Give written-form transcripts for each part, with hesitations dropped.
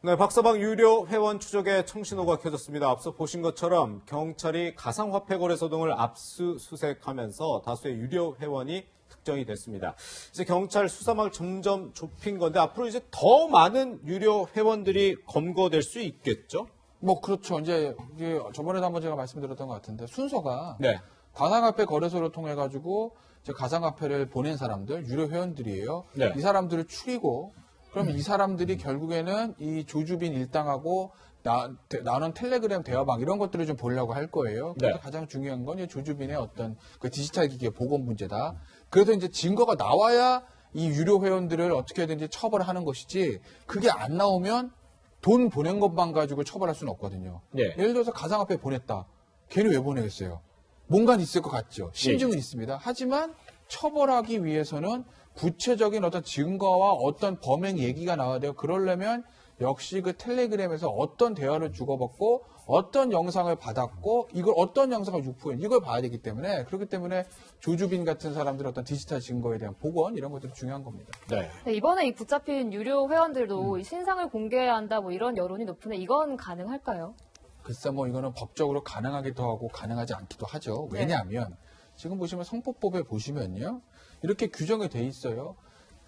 네, 박서방 유료 회원 추적에 청신호가 켜졌습니다. 앞서 보신 것처럼 경찰이 가상화폐 거래소 등을 압수수색하면서 다수의 유료 회원이 특정이 됐습니다. 이제 경찰 수사망을 점점 좁힌 건데 앞으로 이제 더 많은 유료 회원들이 검거될 수 있겠죠? 뭐 그렇죠. 이제 저번에도 한번 제가 말씀드렸던 것 같은데 순서가 네. 가상화폐 거래소를 통해 가지고 가상화폐를 보낸 사람들 유료 회원들이에요. 네. 이 사람들을 추리고 그럼 이 사람들이 결국에는 이 조주빈 일당하고 나눈 텔레그램 대화방 이런 것들을 좀 보려고 할 거예요. 그래서 네. 가장 중요한 건 이 조주빈의 어떤 그 디지털 기기의 보건 문제다. 그래서 이제 증거가 나와야 이 유료 회원들을 어떻게든지 처벌하는 것이지 그게 안 나오면 돈 보낸 것만 가지고 처벌할 수는 없거든요. 네. 예를 들어서 가상화폐 보냈다. 걔는 왜 보내겠어요? 뭔가 있을 것 같죠. 심증은 있습니다. 하지만 처벌하기 위해서는 구체적인 어떤 증거와 어떤 범행 얘기가 나와야 돼요. 그러려면 역시 그 텔레그램에서 어떤 대화를 주고받고 어떤 영상을 받았고 이걸 어떤 영상을 유포했는지 이걸 봐야 되기 때문에 그렇기 때문에 조주빈 같은 사람들의 어떤 디지털 증거에 대한 복원 이런 것들이 중요한 겁니다. 네. 네, 이번에 이 붙잡힌 유료 회원들도 이 신상을 공개해야 한다 뭐 이런 여론이 높은데 이건 가능할까요? 글쎄 뭐 이거는 법적으로 가능하기도 하고 가능하지 않기도 하죠. 왜냐하면 지금 보시면 성폭법에 보시면요. 이렇게 규정이 돼 있어요.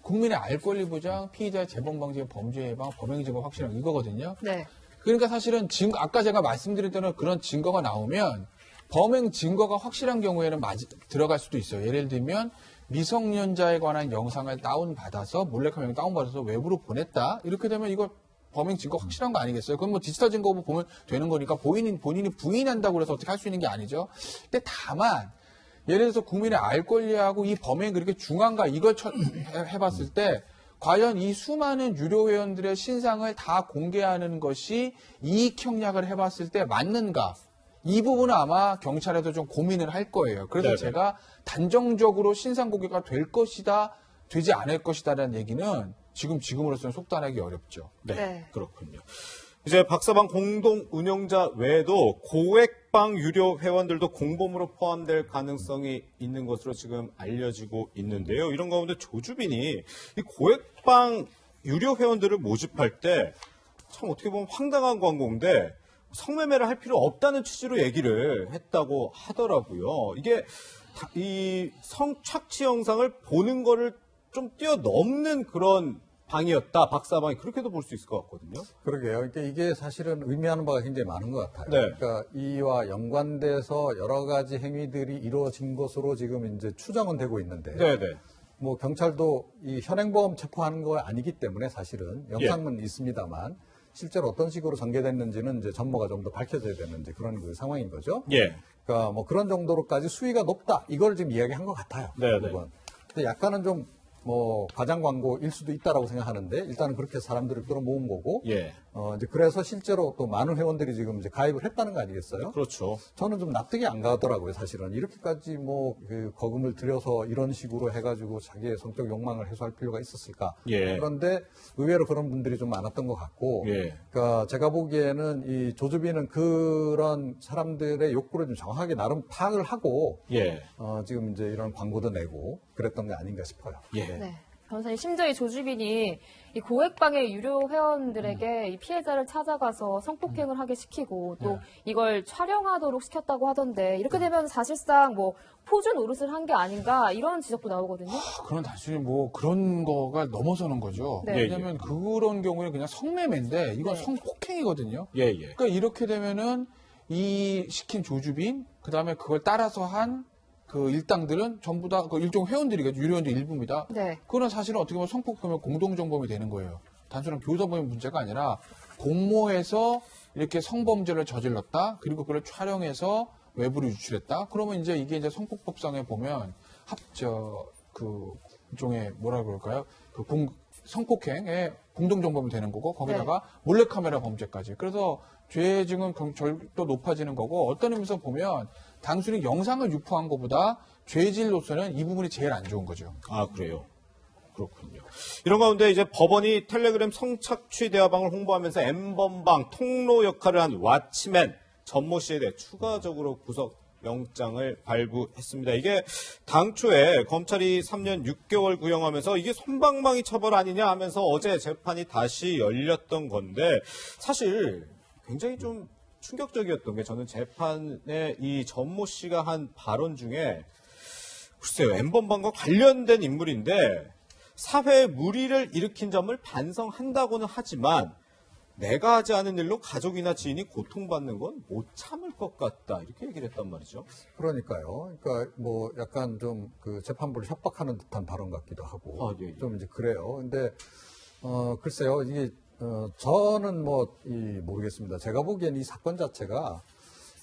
국민의 알 권리 보장, 피의자의 재범 방지, 범죄 예방, 범행 증거 확실한 이거거든요. 네. 그러니까 사실은 아까 제가 말씀드렸던 그런 증거가 나오면 범행 증거가 확실한 경우에는 들어갈 수도 있어요. 예를 들면 미성년자에 관한 영상을 다운받아서 몰래카메라 다운받아서 외부로 보냈다. 이렇게 되면 이거 범행 증거 확실한 거 아니겠어요? 그건 뭐 디지털 증거 보면 되는 거니까 본인이 부인한다고 해서 어떻게 할 수 있는 게 아니죠. 근데 다만 예를 들어서 국민의 알 권리하고 이 범행이 그렇게 중요한가 이걸 해봤을 때 과연 이 수많은 유료 회원들의 신상을 다 공개하는 것이 이익 형량을 해봤을 때 맞는가? 이 부분은 아마 경찰에도 좀 고민을 할 거예요. 그래서 네네. 제가 단정적으로 신상 공개가 될 것이다, 되지 않을 것이다라는 얘기는 지금으로서는 속단하기 어렵죠. 네. 그렇군요. 이제 박서방 공동 운영자 외에도 고액방 유료 회원들도 공범으로 포함될 가능성이 있는 것으로 지금 알려지고 있는데요. 이런 가운데 조주빈이 이 고액방 유료 회원들을 모집할 때 참 어떻게 보면 황당한 광고인데 성매매를 할 필요 없다는 취지로 얘기를 했다고 하더라고요. 이게 이 성착취 영상을 보는 거를 좀 뛰어넘는 그런 방이었다. 박사방이 그렇게도 볼 수 있을 것 같거든요. 그러게요. 그러니까 이게 사실은 의미하는 바가 굉장히 많은 것 같아요. 네. 그러니까 이와 연관돼서 여러 가지 행위들이 이루어진 것으로 지금 이제 추정은 되고 있는데, 네네. 뭐 경찰도 이 현행범 체포하는 거 아니기 때문에 사실은 영상은 있습니다만 실제로 어떤 식으로 전개됐는지는 이제 전모가 좀 더 밝혀져야 되는 이제 그런 그 상황인 거죠. 예. 그러니까 뭐 그런 정도로까지 수위가 높다 이걸 지금 이야기한 것 같아요. 네네. 대부분. 근데 약간은 좀 뭐 과장 광고일 수도 있다라고 생각하는데 일단은 그렇게 사람들을 끌어모은 거고, 예. 이제 그래서 실제로 또 많은 회원들이 지금 이제 가입을 했다는 거 아니겠어요? 그렇죠. 저는 좀 납득이 안 가더라고요, 사실은. 이렇게까지 뭐 그 거금을 들여서 이런 식으로 해가지고 자기의 성적 욕망을 해소할 필요가 있었을까? 예. 그런데 의외로 그런 분들이 좀 많았던 것 같고, 예. 그러니까 제가 보기에는 이 조주빈은 그런 사람들의 욕구를 좀 정확하게 나름 파악을 하고, 예. 지금 이제 이런 광고도 내고 그랬던 게 아닌가 싶어요. 예. 네. 변호사님, 심지어 이 조주빈이 이 고액방의 유료 회원들에게 이 피해자를 찾아가서 성폭행을 하게 시키고 또 이걸 촬영하도록 시켰다고 하던데 이렇게 되면 사실상 뭐 포주 노릇을 한 게 아닌가 이런 지적도 나오거든요. 그런 단순히 뭐 그런 거가 넘어서는 거죠. 네. 왜냐하면 그런 경우에는 그냥 성매매인데 이건 네. 성폭행이거든요. 예. 예. 그러니까 이렇게 되면은 이 시킨 조주빈 그다음에 그걸 따라서 한 그 일당들은 전부 다 그 일종 회원들이겠죠. 유료원들 일부입니다. 네. 그거는 사실은 어떻게 보면 성폭행은 공동정범이 되는 거예요. 단순한 교사범의 문제가 아니라 공모해서 이렇게 성범죄를 저질렀다. 그리고 그걸 촬영해서 외부로 유출했다. 그러면 이제 이게 이제 성폭법상에 보면 그 일종의 뭐라 그럴까요? 성폭행의 공동정범이 되는 거고 거기다가 몰래카메라 범죄까지. 그래서 죄증은 또 높아지는 거고 어떤 의미에서 보면 단순히 영상을 유포한 것보다 죄질로서는 이 부분이 제일 안 좋은 거죠. 아, 그래요. 그렇군요. 이런 가운데 이제 법원이 텔레그램 성착취 대화방을 홍보하면서 N번방 통로 역할을 한 왓치맨 전모 씨에 대해 추가적으로 구속 영장을 발부했습니다. 이게 당초에 검찰이 3년 6개월 구형하면서 이게 솜방망이 처벌 아니냐 하면서 어제 재판이 다시 열렸던 건데 사실 굉장히 좀 충격적이었던 게 저는 재판에 이 전모 씨가 한 발언 중에 글쎄요, 엠번방과 관련된 인물인데 사회에 무리를 일으킨 점을 반성한다고는 하지만 내가 하지 않은 일로 가족이나 지인이 고통받는 건 못 참을 것 같다. 이렇게 얘기를 했단 말이죠. 그러니까요. 그러니까 뭐 약간 좀 그 재판부를 협박하는 듯한 발언 같기도 하고 아, 예, 예. 좀 이제 그래요. 근데 글쎄요. 이게 저는 모르겠습니다. 제가 보기엔 이 사건 자체가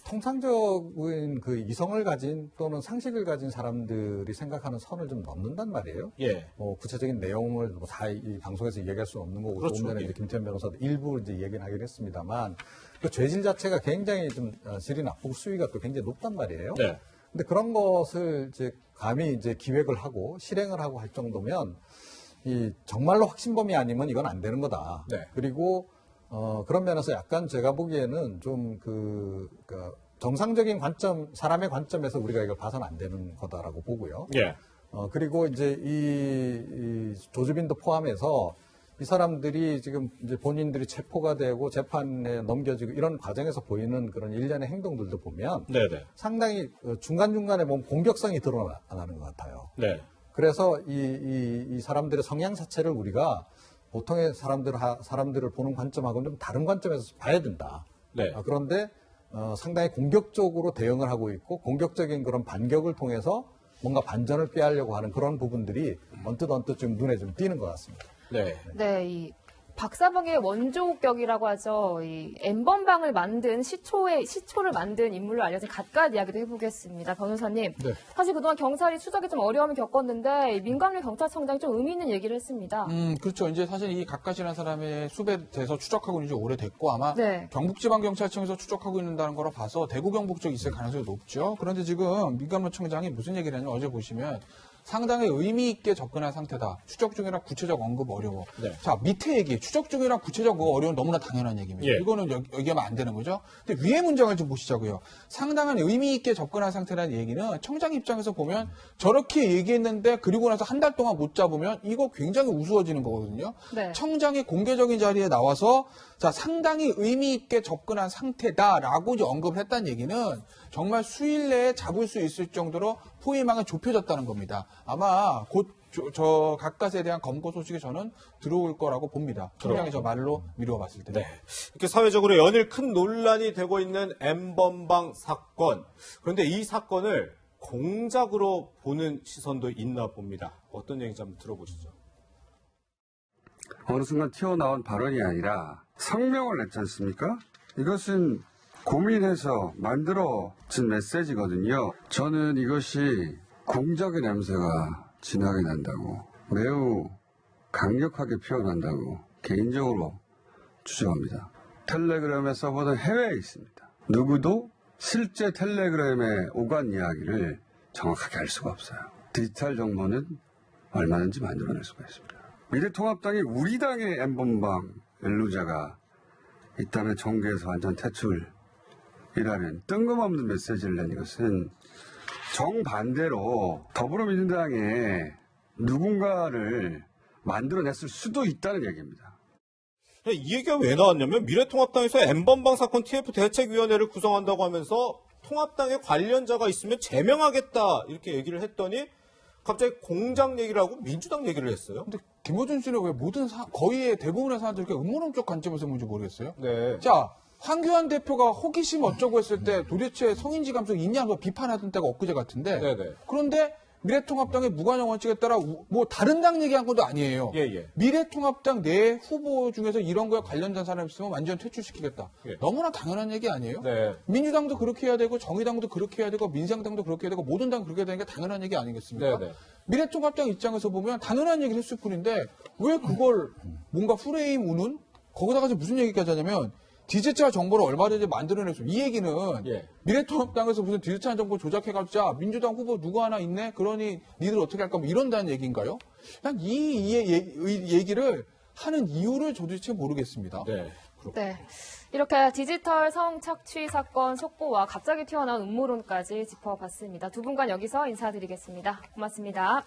통상적인 그 이성을 가진 또는 상식을 가진 사람들이 생각하는 선을 좀 넘는단 말이에요. 예. 구체적인 내용을 다 이 방송에서 얘기할 수 없는 거고, 그렇죠. 조금 전에 예. 이제 김태현 변호사도 일부 이제 얘기는 하긴 했습니다만, 그 죄질 자체가 굉장히 좀 질이 나쁘고 수위가 또 굉장히 높단 말이에요. 네. 근데 그런 것을 이제 감히 이제 기획을 하고 실행을 하고 할 정도면 이 정말로 확신범이 아니면 이건 안 되는 거다. 네. 그리고 그런 면에서 약간 제가 보기에는 좀 정상적인 관점, 사람의 관점에서 우리가 이걸 봐서는 안 되는 거다라고 보고요. 예. 그리고 이제 이 조주빈도 포함해서 이 사람들이 지금 이제 본인들이 체포가 되고 재판에 넘겨지고 이런 과정에서 보이는 그런 일련의 행동들도 보면 네네. 상당히 중간중간에 보면 공격성이 드러나는 것 같아요. 네. 그래서 이 사람들의 성향 자체를 우리가 보통의 사람들을 보는 관점하고는 좀 다른 관점에서 봐야 된다. 네. 그런데 상당히 공격적으로 대응을 하고 있고 공격적인 그런 반격을 통해서 뭔가 반전을 꾀하려고 하는 그런 부분들이 언뜻 좀 눈에 좀 띄는 것 같습니다. 네. 네, 이 박사방의 원조격이라고 하죠. 이 엠번방을 만든 시초를 만든 인물로 알려진 갓갓 이야기도 해보겠습니다. 변호사님. 네. 사실 그동안 경찰이 추적에 좀 어려움을 겪었는데 민감리 경찰청장이 좀 의미 있는 얘기를 했습니다. 그렇죠. 이제 사실 이 각각이라는 사람의 수배돼서 추적하고 있는 지 오래됐고 아마 네. 경북지방경찰청에서 추적하고 있는다는 거로 봐서 대구 경북 쪽 있을 가능성이 높죠. 그런데 지금 민감로청장이 무슨 얘기를 했냐면 어제 보시면 상당히 의미 있게 접근한 상태다. 추적 중이라 구체적 언급 어려워. 네. 자, 밑에 얘기. 추적 중이라 구체적 어려운 너무나 당연한 얘기입니다. 예. 이거는 얘기하면 안 되는 거죠. 근데 위에 문장을 좀 보시자고요. 상당한 의미 있게 접근한 상태라는 얘기는 청장 입장에서 보면 저렇게 얘기했는데 그리고 나서 한 달 동안 못 잡으면 이거 굉장히 우스워지는 거거든요. 네. 청장이 공개적인 자리에 나와서 자, 상당히 의미 있게 접근한 상태다라고 이제 언급을 했다는 얘기는 정말 수일 내에 잡을 수 있을 정도로 포위망이 좁혀졌다는 겁니다. 아마 곧 저 각각에 대한 검거 소식이 저는 들어올 거라고 봅니다. 청장이 저 말로 미루어 봤을 때. 네. 이렇게 사회적으로 연일 큰 논란이 되고 있는 엠번방 사건. 그런데 이 사건을 공작으로 보는 시선도 있나 봅니다. 어떤 얘기인지 한번 들어보시죠. 어느 순간 튀어나온 발언이 아니라 성명을 냈지 않습니까? 이것은 고민해서 만들어진 메시지거든요. 저는 이것이 공작의 냄새가 진하게 난다고, 매우 강력하게 표현한다고 개인적으로 주장합니다. 텔레그램에 써보던 해외에 있습니다. 누구도 실제 텔레그램의 오간 이야기를 정확하게 알 수가 없어요. 디지털 정보는 얼마든지 만들어낼 수가 있습니다. 미래통합당이 우리 당의 엠번방 연루자가 있다면 정계에서 완전 퇴출이라는 뜬금없는 메시지를 낸 이것은 정반대로 더불어민주당에 누군가를 만들어냈을 수도 있다는 얘기입니다. 이 얘기가 왜 나왔냐면 미래통합당에서 엠번방 사건 TF 대책위원회를 구성한다고 하면서 통합당에 관련자가 있으면 제명하겠다 이렇게 얘기를 했더니 갑자기 공작 얘기를 하고 민주당 얘기를 했어요. 근데 김어준 씨는 왜 거의 대부분의 사람들이 이렇게 음모론적 관점에서 보는지 모르겠어요. 네. 자, 황교안 대표가 호기심 어쩌고 했을 때 도대체 성인지 감성이 있냐고 비판하던 때가 엊그제 같은데. 네네. 그런데 미래통합당의 무관용 원칙에 따라 뭐 다른 당 얘기한 것도 아니에요. 예. 미래통합당 내 후보 중에서 이런 거에 관련된 사람이 있으면 완전 퇴출시키겠다. 예. 너무나 당연한 얘기 아니에요? 네. 민주당도 그렇게 해야 되고 정의당도 그렇게 해야 되고 민생당도 그렇게 해야 되고 모든 당 그렇게 해야 되는 게 당연한 얘기 아니겠습니까? 네네. 미래통합당 입장에서 보면 당연한 얘기를 했을 뿐인데 왜 그걸 뭔가 프레임 우는 거기다가 무슨 얘기까지 하냐면 디지털 정보를 얼마 전에 만들어냈어. 이 얘기는 예. 미래통합당에서 무슨 디지털 정보 조작해가지고 자 민주당 후보 누구 하나 있네? 그러니 니들 어떻게 할까? 뭐 이런다는 얘기인가요? 그냥 이 얘기를 하는 이유를 도대체 모르겠습니다. 네. 네. 이렇게 디지털 성착취 사건 속보와 갑자기 튀어나온 음모론까지 짚어봤습니다. 두 분간 여기서 인사드리겠습니다. 고맙습니다.